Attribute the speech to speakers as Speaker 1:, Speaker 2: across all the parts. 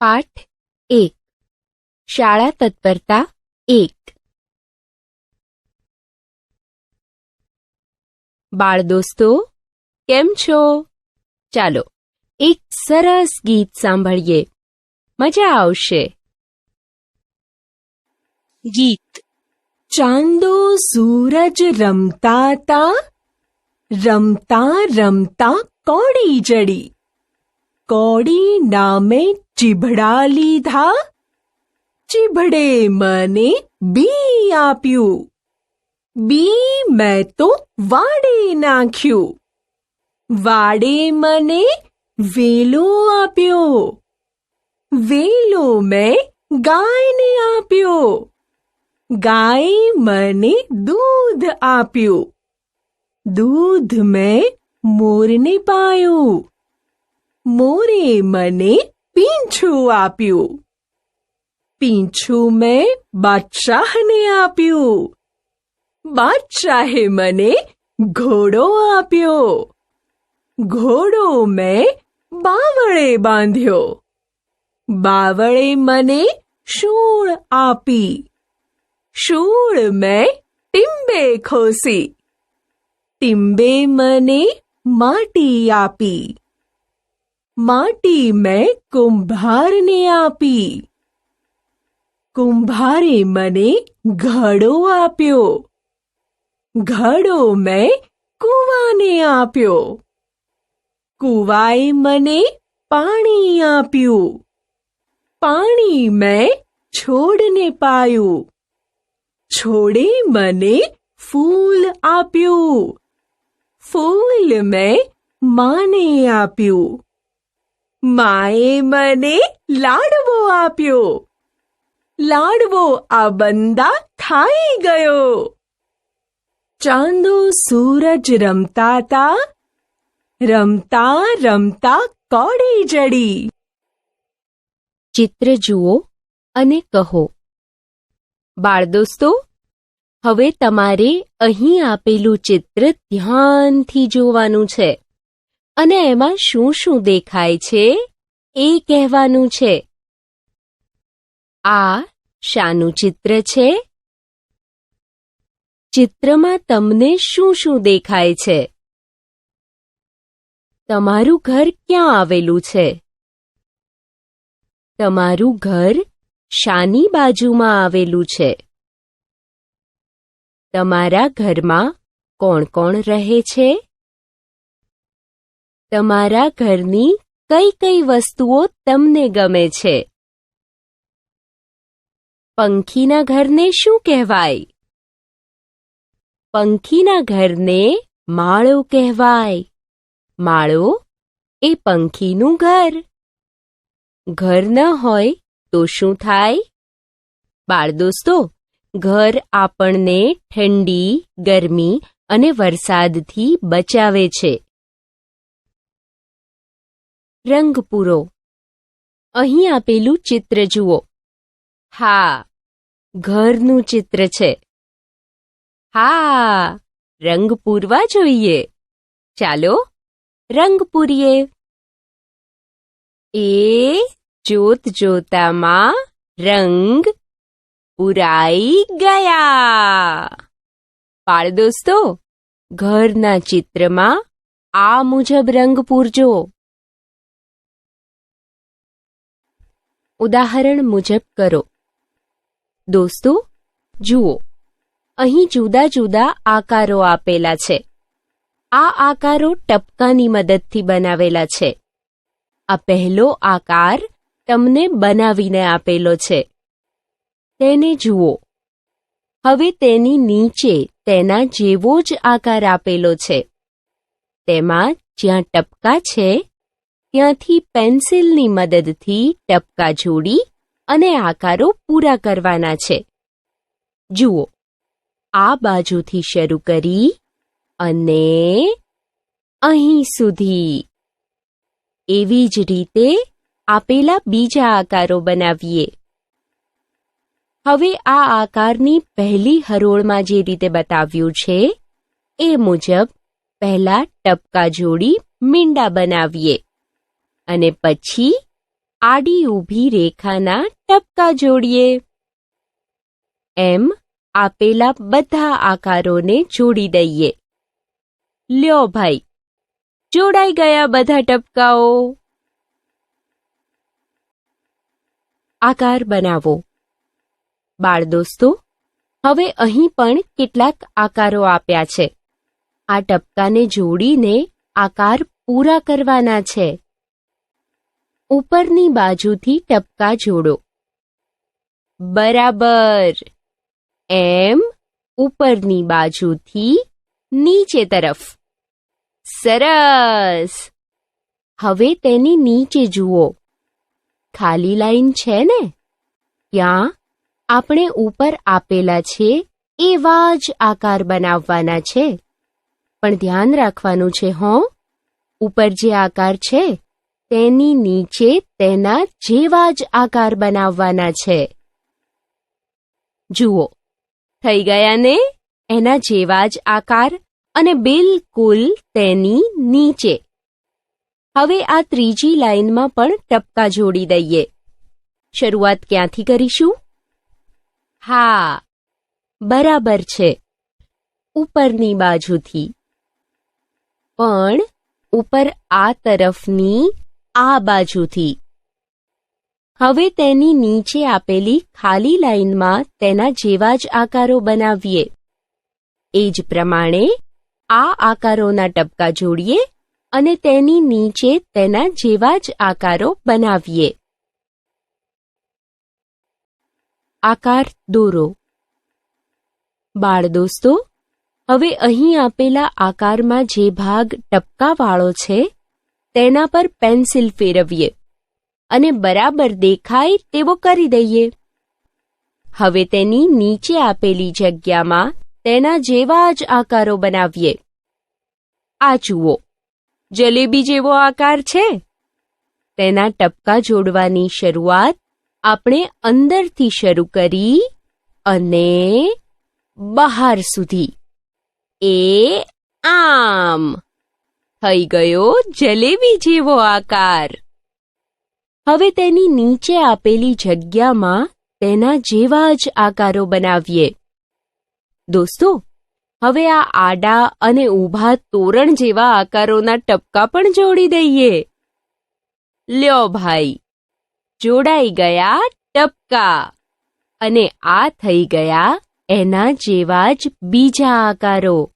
Speaker 1: પાઠ 1 શાળા તત્પરતા 1 બાળ દોસ્તો કેમ છો? ચાલો એક સરસ ગીત સાંભળીએ, મજા આવશે.
Speaker 2: ગીત. ચાંદો સૂરજ રમતા તા, રમતા રમતા કોડી જડી. કોડી નામે ચીભડા લીધા, ચીભડે મને બી આપ્યું. બી મેં તો વાડે નાખ્યું, વાડે મને વેલો આપ્યો. વેલો મેં ગાયને આપ્યો, ગાય મને દૂધ આપ્યું. દૂધ મેં મોરને પાયું, મોરે મને પીંછું આપ્યું. પીંછું મેં બાદશાહને આપ્યું, બાદશાહે મને ઘોડો આપ્યો. ઘોડો મેં બાવળે બાંધ્યો, બાવળે મને શૂળ આપી. શૂળ મેં ટીંબે ખોસી, ટીંબે મને માટી આપી. માટી મેં કુંભારને આપી, કુંભારે મને ઘડો આપ્યો. ઘડો મેં કૂવાને આપ્યો, કૂવાએ મને પાણી આપ્યું. પાણી મેં છોડને પાયું, છોડે મને ફૂલ આપ્યું. ફૂલ મેં માને આપ્યું, માએ મને લાડવો આપ્યો. લાડવો આ બંદા ખાઈ ગયો. ચાંદો સૂરજ રમતા તા, રમતા રમતા કોડી જડી.
Speaker 1: ચિત્ર જુઓ અને કહો. બાળ દોસ્તો, હવે તમારે અહીં આપેલું ચિત્ર ધ્યાનથી જોવાનું છે અને એમાં શું શું દેખાય છે એ કહેવાનું છે. આ શાનું ચિત્ર છે? ચિત્રમાં તમને શું શું દેખાય છે? તમારું ઘર ક્યાં આવેલું છે? તમારું ઘર શાની બાજુમાં આવેલું છે? તમારા ઘરમાં કોણ કોણ રહે છે? તમારા ઘરની કઈ કઈ વસ્તુઓ તમને ગમે છે? પંખીના ઘરને શું કહેવાય? પંખીના ઘરને માળો કહેવાય. માળો એ પંખીનું ઘર. ઘર ન હોય તો શું થાય? બાળ દોસ્તો, ઘર આપણને ઠંડી, ગરમી અને વરસાદથી બચાવે છે. રંગ પૂરો. અહીં આપેલું ચિત્ર જુઓ. હા, ઘરનું ચિત્ર છે. હા, રંગ પૂરવા જોઈએ. ચાલો રંગ પૂરીએ. એ જોત જોતામાં રંગ પૂરાઈ ગયા. બાળ દોસ્તો, ઘરના ચિત્રમાં આ મુજબ રંગ પૂરજો. ઉદાહરણ મુજબ કરો. દોસ્તો જુઓ, અહીં જુદા જુદા આકારો આપેલા છે. આ આકારો ટપકાની મદદથી બનાવેલા છે. આ પહેલો આકાર તમને બનાવીને આપેલો છે. તેને જુઓ. હવે તેની નીચે તેના જેવો જ આકાર આપેલો છે. તેમાં જ્યાં ટપકા છે ત્યાંથી પેન્સિલની મદદથી ટપકા જોડી અને આકારો પૂરા કરવાના છે. જુઓ, આ બાજુથી શરૂ કરી અને અહીં સુધી. એવી જ રીતે આપેલા બીજા આકારો બનાવીએ. હવે આ આકારની પહેલી હરોળમાં જે રીતે બતાવ્યું છે એ મુજબ પહેલા ટપકા જોડી મીંડા બનાવીએ અને પછી આડી ઊભી રેખાના ટપકા જોડીએ. એમ આપેલા બધા આકારોને જોડી દઈએ. લ્યો ભાઈ, જોડાઈ ગયા બધા ટપકાઓ. આકાર બનાવો. બાળદોસ્તો, હવે અહીં પણ કેટલાક આકારો આપ્યા છે. આ ટપકાને જોડીને આકાર પૂરા કરવાના છે. ઉપરની બાજુથી ટપકા જોડો. બરાબર. એમ ઉપરની બાજુથી નીચે તરફ. સરસ. હવે તેની નીચે જુઓ. ખાલી લાઈન છે ને? ત્યાં આપણે ઉપર આપેલા છે એવા જ આકાર બનાવવાના છે. પણ ધ્યાન રાખવાનું છે હો, ઉપર જે આકાર છે તેની નીચે તેના જેવા જ આકાર બનાવવાના છે. જુઓ, થઈ ગયા ને એના જેવા જ આકાર, અને બિલકુલ તેની નીચે. હવે આ ત્રીજી લાઈનમાં પણ ટપકા જોડી દઈએ. શરૂઆત ક્યાંથી કરીશું? હા, બરાબર છે, ઉપરની બાજુથી. પણ ઉપર આ તરફની આ બાજુથી. હવે તેની નીચે આપેલી ખાલી લાઈનમાં તેના જેવા જ આકારો બનાવીએ. એ જ પ્રમાણે આ આકારોના ટપકા જોડીએ અને તેની નીચે તેના જેવા જ આકારો બનાવીએ. આકાર દોરો. બાળદોસ્તો, હવે અહીં આપેલા આકારમાં જે ભાગ ટપકાવાળો છે તેના પર પેન્સિલ ફેરવીએ અને બરાબર દેખાય તેવો કરી દઈએ. હવે તેની નીચે આપેલી જગ્યામાં તેના જેવા જ આકારો બનાવીએ. આ જુઓ, જલેબી જેવો આકાર છે. તેના ટપકા જોડવાની શરૂઆત આપણે અંદરથી શરૂ કરી અને બહાર સુધી. આમ થઈ ગયો જલેબી જેવો આકાર. હવે તેની નીચે આપેલી જગ્યામાં તેના જેવા જ આકારો બનાવીએ. દોસ્તો, હવે આ આડા અને ઊભા તોરણ જેવા આકારોના ટપકા પણ જોડી દઈએ. લ્યો ભાઈ, જોડાઈ ગયા ટપકા, અને આ થઈ ગયા એના જેવા જ બીજા આકારો.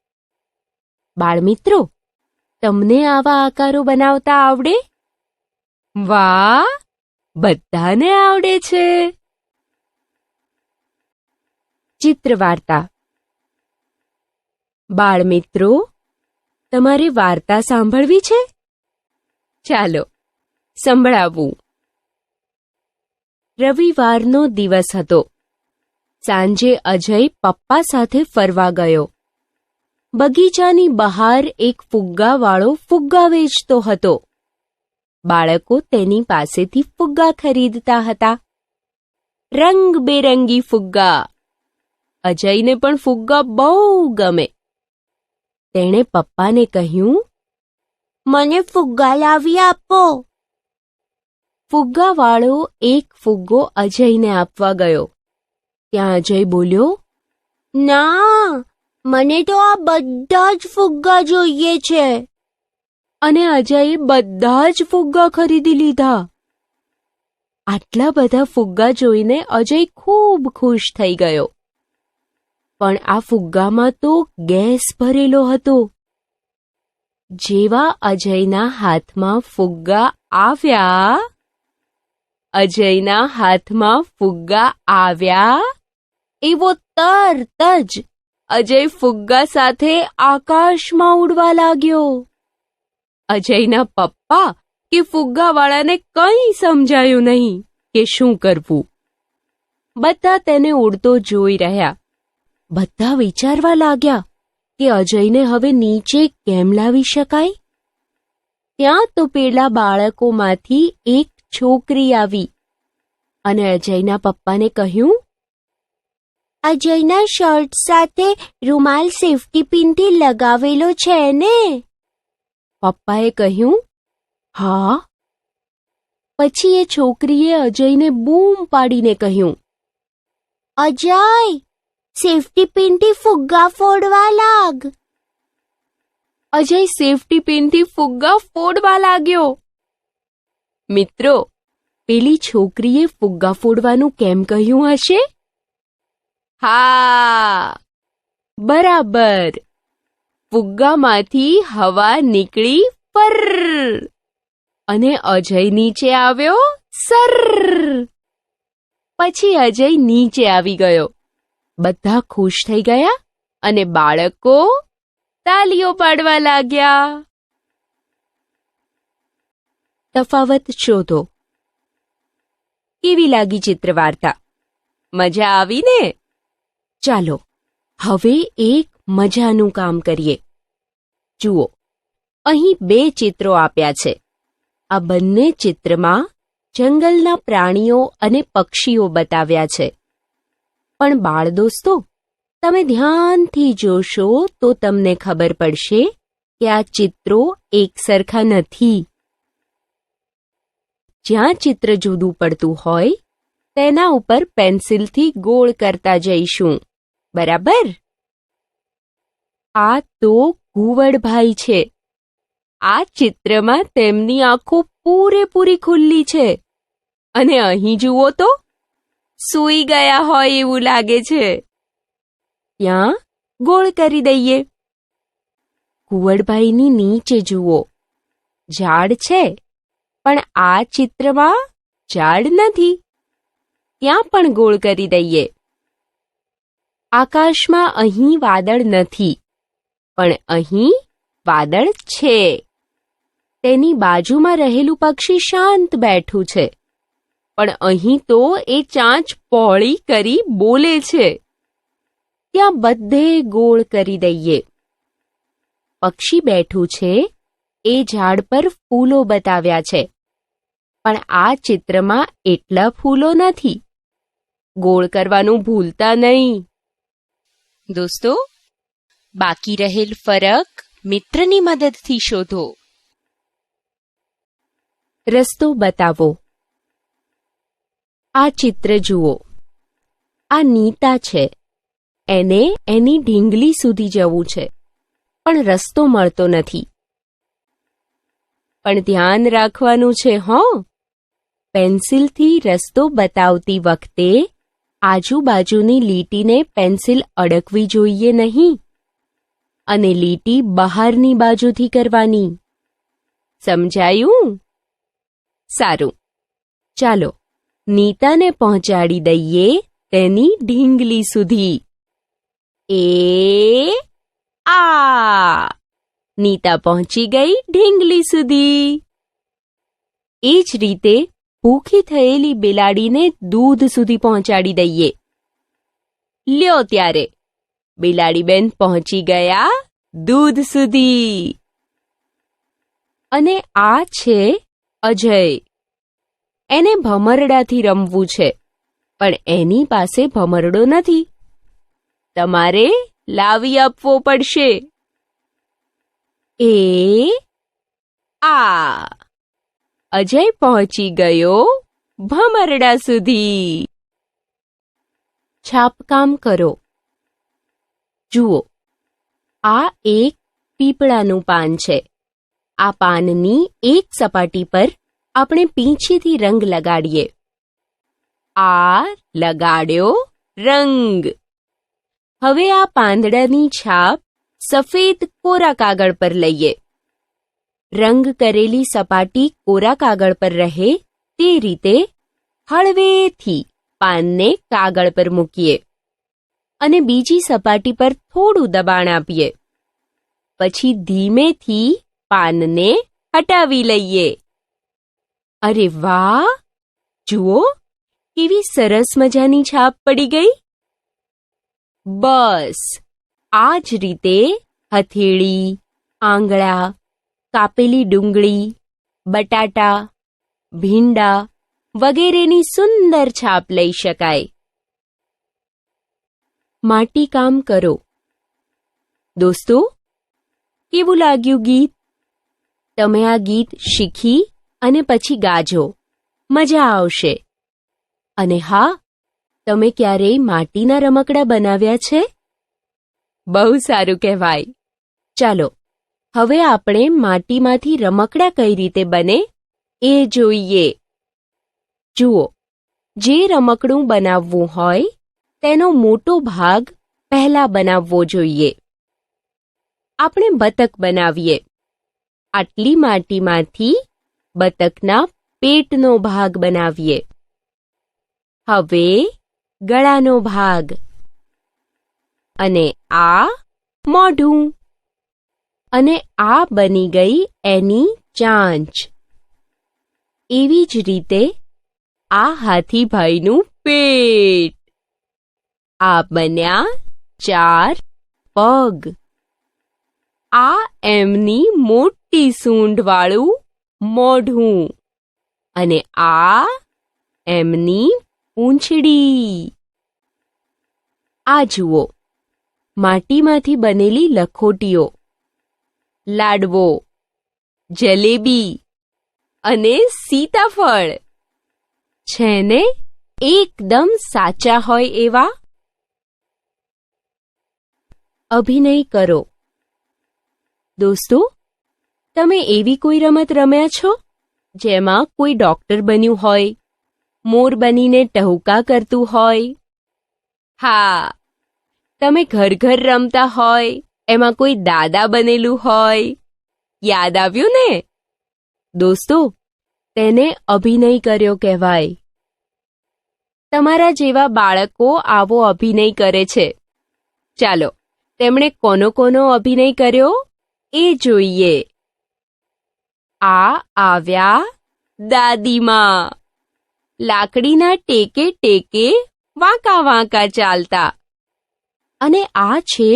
Speaker 1: બાળમિત્રો, તમને આવા આકારો બનાવતા આવડે? વાહ, બધાને આવડે છે. ચિત્રવાર્તા. બાળમિત્રો, તમારે વાર્તા સાંભળવી છે? ચાલો, સંભળાવું. રવિવારનો દિવસ હતો. સાંજે અજય પપ્પા સાથે ફરવા ગયો. બગીચાની બહાર એક ફુગ્ગાવાળો ફુગ્ગા વેચતો હતો. બાળકો તેની પાસેથી ફુગ્ગા ખરીદતા હતા. રંગબેરંગી ફુગ્ગા. અજયને પણ ફુગ્ગા બહુ ગમે. તેણે પપ્પાને કહ્યું, મને ફુગ્ગા લાવી આપો. ફુગ્ગાવાળો એક ફુગ્ગો અજયને આપવા ગયો. ત્યાં અજય બોલ્યો, ના, મને તો આ બધા જ ફુગ્ગા જોઈએ છે. અને અજયે બધા જ ફુગ્ગા ખરીદી લીધા. આટલા બધા ફુગ્ગા જોઈને અજય ખૂબ ખુશ થઈ ગયો. પણ આ ફુગ્ગામાં તો ગેસ ભરેલો હતો. જેવા અજયના હાથમાં ફુગ્ગા આવ્યા, એવો તરત જ અજય ફુગ્ગા સાથે આકાશમાં ઉડવા લાગ્યો. અજયના પપ્પા કે ફુગ્ગાવાળાને કંઈ સમજાયું નહીં કે શું કરવું. બધા તેને ઉડતો જોઈ રહ્યા. બધા વિચારવા લાગ્યા કે અજયને હવે નીચે કેમ લાવી શકાય. ત્યાં તો પેલા બાળકોમાંથી એક છોકરી આવી અને અજયના પપ્પાને કહ્યું, અજયના શર્ટ સાથે રૂમાલ સેફટી પિનથી લગાવેલો છે ને? પપ્પાએ કહ્યું, હા. પછી એ છોકરીએ અજયને બૂમ પાડીને કહ્યું,
Speaker 3: અજય, સેફટી પિનથી ફુગ્ગા ફોડવા લાગ.
Speaker 1: અજય સેફટી પિનથી ફુગ્ગા ફોડવા લાગ્યો. મિત્રો, પેલી છોકરીએ ફુગ્ગા ફોડવાનું કેમ કહ્યું હશે? હા, બરાબર. ફુગ્ગામાંથી હવા નીકળી ફર અને અજય નીચે આવ્યો સર. પછી અજય નીચે આવી ગયો. બધા ખુશ થઈ ગયા અને બાળકો તાલીઓ પાડવા લાગ્યા. તફાવત શોધો. કેવી લાગી ચિત્રવાર્તા? મજા આવી ને? ચાલો હવે એક મજાનું કામ કરીએ. જુઓ, અહીં 2 ચિત્રો આપ્યા છે. આ બંને ચિત્રમાં જંગલના પ્રાણીઓ અને પક્ષીઓ બતાવ્યા છે. પણ બાળદોસ્તો, તમે ધ્યાનથી જોશો તો તમને ખબર પડશે કે આ ચિત્રો એકસરખા નથી. જ્યાં ચિત્ર જુદું પડતું હોય તેના ઉપર પેન્સિલથી ગોળ કરતા જઈશું. બરાબર? આ તો ઘુવડભાઈ છે. આ ચિત્રમાં તેમની આંખો પૂરેપૂરી ખુલ્લી છે અને અહીં જુઓ તો સૂઈ ગયા હોય એવું લાગે છે. ત્યાં ગોળ કરી દઈએ. ઘુવડભાઈની નીચે જુઓ, ઝાડ છે, પણ આ ચિત્રમાં ઝાડ નથી. ત્યાં પણ ગોળ કરી દઈએ. આકાશમાં અહીં વાદળ નથી, પણ અહીં વાદળ છે. તેની બાજુમાં રહેલું પક્ષી શાંત બેઠું છે, પણ અહીં તો એ ચાંચ પહોળી કરી બોલે છે. ત્યાં બધે ગોળ કરી દઈએ. પક્ષી બેઠું છે એ ઝાડ પર ફૂલો બતાવ્યા છે, પણ આ ચિત્રમાં એટલા ફૂલો નથી. ગોળ કરવાનું ભૂલતા નહીં. દોસ્તો, બાકી રહેલ ફરક મિત્રની મદદથી શોધો. રસ્તો બતાવો. આ ચિત્ર જુઓ. આ નીતા છે. એને એની ઢીંગલી સુધી જવું છે, પણ રસ્તો મળતો નથી. પણ ધ્યાન રાખવાનું છે હો. પેન્સિલથી રસ્તો બતાવતી વખતે આજુબાજુની લીટીને પેન્સિલ અડકવી જોઈએ નહીં અને લીટી બહારની બાજુથી કરવાની. સમજાયું? સારું, ચાલો નીતાને પહોંચાડી દઈએ તેની ઢીંગલી સુધી. આ નીતા પહોંચી ગઈ ઢીંગલી સુધી. એ જ રીતે ભૂખી થયેલી બિલાડીને દૂધ સુધી પહોંચાડી દઈએ. લ્યો ત્યારે, બિલાડીબેન પહોંચી ગયા દૂધ સુધી. અને આ છે અજય. એને ભમરડાથી રમવું છે, પણ એની પાસે ભમરડો નથી. તમારે લાવી આપવો પડશે. આ અજય પહોંચી ગયો ભમરડા સુધી. છાપકામ કરો. જુઓ, આ એક પીપળાનું પાન છે. આ પાનની એક સપાટી પર આપણે પીંછીથી રંગ લગાડીએ. આ લગાડ્યો રંગ. હવે આ પાંદડાની છાપ સફેદ કોરા કાગળ પર લઈએ. રંગ કરેલી સપાટી કોરા કાગળ પર રહે તે રીતે હળવેથી પાનને કાગળ પર મૂકીએ અને બીજી સપાટી પર થોડું દબાણ આપીએ. પછી ધીમેથી પાનને હટાવી લઈએ. અરે વાહ! જુઓ, કેવી સરસ મજાની છાપ પડી ગઈ. બસ આ જ રીતે હથેળી, આંગળા, કાપેલી ડુંગળી, બટાટા, ભીંડા વગેરેની સુંદર છાપ લઈ શકાય. માટીકામ કરો. દોસ્તો, કેવું લાગ્યું ગીત? તમે આ ગીત શીખી અને પછી ગાજો મજા આવશે. અને હા, તમે ક્યારેય માટીના રમકડા બનાવ્યા છે? બહુ સારું કહેવાય. ચાલો હવે આપણે માટીમાંથી રમકડા કઈ રીતે બને એ જોઈએ. જુઓ, જે રમકડું બનાવવું હોય તેનો મોટો ભાગ પહેલા બનાવવો જોઈએ. આપણે બતક બનાવીએ. આટલી માટીમાંથી બતકના પેટનો ભાગ બનાવીએ. હવે ગળાનો ભાગ, અને આ મોઢું, અને આ બની ગઈ એની ચાંચ. એવી જ રીતે આ હાથીભાઈનું પેટ. આ બન્યા 4 પગ. આ એમની મોટી સૂંઢવાળું મોઢું, અને આ એમની પૂંછડી. આ જુઓ, માટીમાંથી બનેલી લખોટીઓ, લાડવો, જલેબી અને સીતાફળ છે ને એકદમ સાચા હોય એવા. અભિનય કરો. દોસ્તો, તમે એવી કોઈ રમત રમ્યા છો જેમાં કોઈ ડોક્ટર બન્યું હોય, મોર બનીને ટહુકા કરતું હોય? હા, તમે ઘર ઘર રમતા હોય એમાં કોઈ દાદા બનેલું હોય. યાદ આવ્યું ને? દોસ્તો, તેને અભિનય કર્યો કહેવાય. તમારા જેવા બાળકો આવો અભિનય કરે છે. ચાલો તેમણે કોનો કોનો અભિનય કર્યો એ જોઈએ. આ આવ્યા દાદીમા. લાકડીના ટેકે ટેકે વાંકા વાંકા ચાલતા. અને આ છે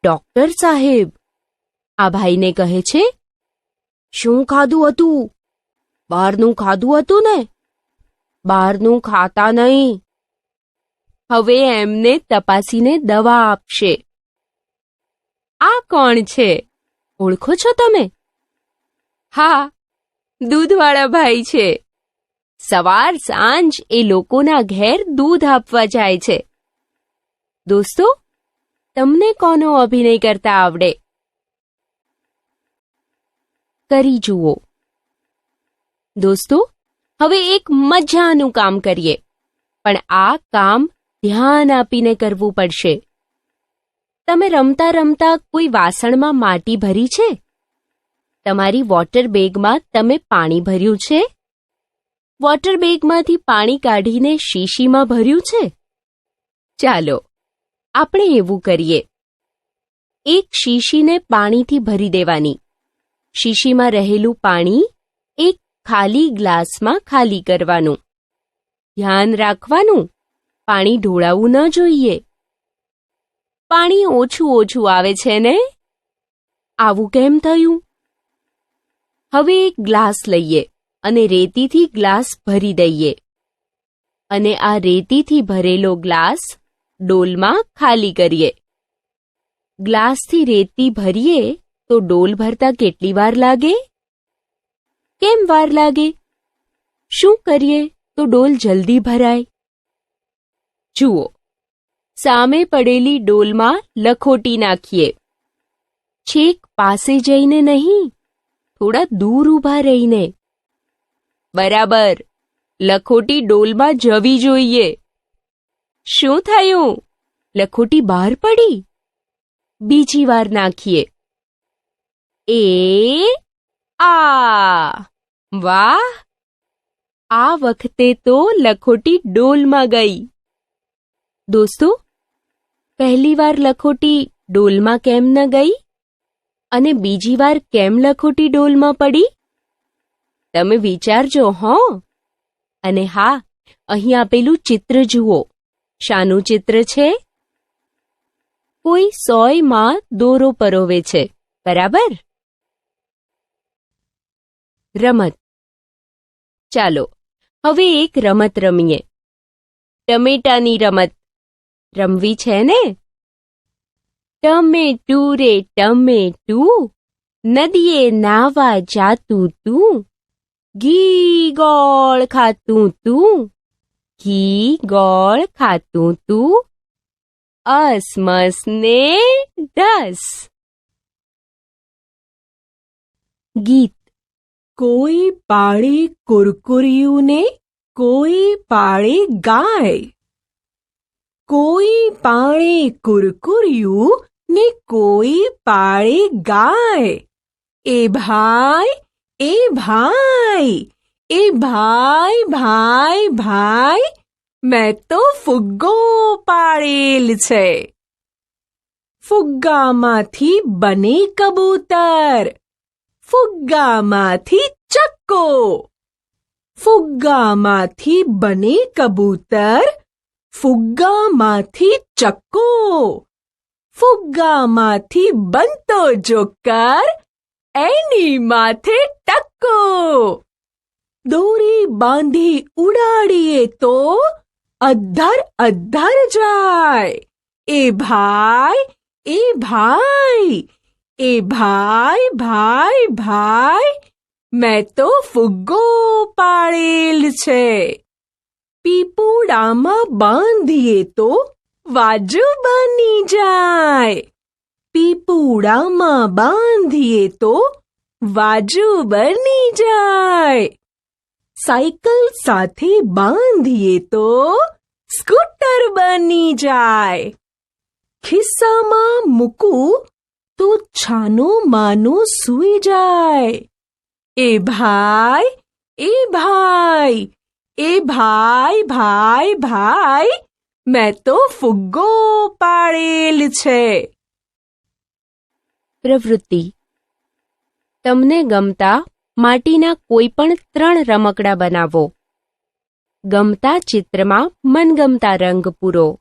Speaker 1: ડોક્ટર સાહેબ. આ ભાઈને કહે છે, શું ખાધું હતું? બહારનું ખાધું હતું ને? બહારનું ખાતા નહીં. હવે એમને તપાસીને દવા આપશે. આ કોણ છે? ઓળખો છો તમે? હા, દૂધવાળા ભાઈ છે. સવાર સાંજ એ લોકોના ઘેર દૂધ આપવા જાય છે. દોસ્તો, તમને કોનો અભિનય કરતા આવડે? કરી જુઓ. દોસ્તો, હવે એક મજાનું કામ કરીએ, પણ આ કામ ધ્યાન આપીને કરવું પડશે. તમે રમતા રમતા કોઈ વાસણમાં માટી ભરી છે? તમારી વોટર બેગમાં તમે પાણી ભર્યું છે? વોટર બેગમાંથી પાણી કાઢીને શીશીમાં ભર્યું છે? ચાલો આપણે એવું કરીએ. એક શીશીને પાણીથી ભરી દેવાની. શીશીમાં રહેલું પાણી એક ખાલી ગ્લાસમાં ખાલી કરવાનું. ધ્યાન રાખવાનું, પાણી ઢોળાવું ન જોઈએ. પાણી ઓછું ઓછું આવે છે ને? આવું કેમ થયું? હવે એક ગ્લાસ લઈએ અને રેતીથી ગ્લાસ ભરી દઈએ. અને આ રેતીથી ભરેલો ગ્લાસ ડોલમાં ખાલી કરીએ. ગ્લાસથી રેતી ભરીએ તો ડોલ ભરતા કેટલી વાર લાગે? કેમ વાર લાગે? શું કરીએ તો ડોલ જલ્દી ભરાય? જુઓ, સામે પડેલી ડોલમાં લખોટી નાખીએ. છેક પાસે જઈને નહીં, થોડા દૂર ઊભા રહીને. બરાબર, લખોટી ડોલમાં જવી જોઈએ. શું થયું? લખોટી બહાર પડી. બીજી વાર નાખીએ. વાહ! આ વખતે તો લખોટી ડોલમાં ગઈ. દોસ્તો, પહેલી વાર લખોટી ડોલમાં કેમ ન ગઈ? અને બીજી વાર કેમ લખોટી ડોલમાં પડી? તમે વિચારજો હો. અને હા, અહીં આપેલું ચિત્ર જુઓ. શાનું ચિત્ર છે? કોઈ સોયમાં દોરો પરોવે છે, બરાબર? રમત. ચાલો હવે એક રમત રમીએ. ટમેટાની રમત રમવી છે ને? ટમેટું રે ટમેટું, નદીએ નાવા જાતું તું, ઘી ગોળ ખાતું તું, ઘી ગોળ ખાતું તું, અસમસ ને ઢસ. ગીત.
Speaker 2: કોઈ પાળે કુરકુરિયું ને કોઈ પાળે ગાય. કોઈ પાળે કુરકુરિયું ને કોઈ પાળે ગાય. એ ભાઈ, એ ભાઈ, એ ભાઈ, ભાઈ, ભાઈ, મેં તો ફુગ્ગો પાળેલ છે. ફુગ્ગામાંથી બને કબૂતર, ફુગ્ગામાંથી ચક્કો. ફુગ્ગામાંથી બને કબૂતર, ફુગ્ગામાંથી ચક્કો. ફુગ્ગામાંથી બનતો જોકર, એની માથે ટક્કો. દોરી બાંધી ઉડાડીએ તો અદ્ધર અદ્ધર જાય. એ ભાઈ, એ ભાઈ, એ ભાઈ, ભાઈ, ભાઈ, મેં તો ફુગ્ગો પાળેલ છે. પીપુડામાં બાંધીએ તો વાજુ બની જાય. પીપુડામાં બાંધીએ તો વાજુ બની જાય. સાયકલ સાથે બાંધીએ તો સ્કૂટર બની જાય. ખિસ્સામાં મૂકું તો છાનો માનો સૂઈ જાય. એ ભાઈ, એ ભાઈ, એ ભાઈ, ભાઈ, ભાઈ, મેં તો ફુગ્ગો પાળેલ છે.
Speaker 1: પ્રવૃત્તિ. તમને ગમતા માટીના કોઈ પણ 3 રમકડા બનાવો. ગમતા ચિત્રમાં મનગમતા રંગ પૂરો.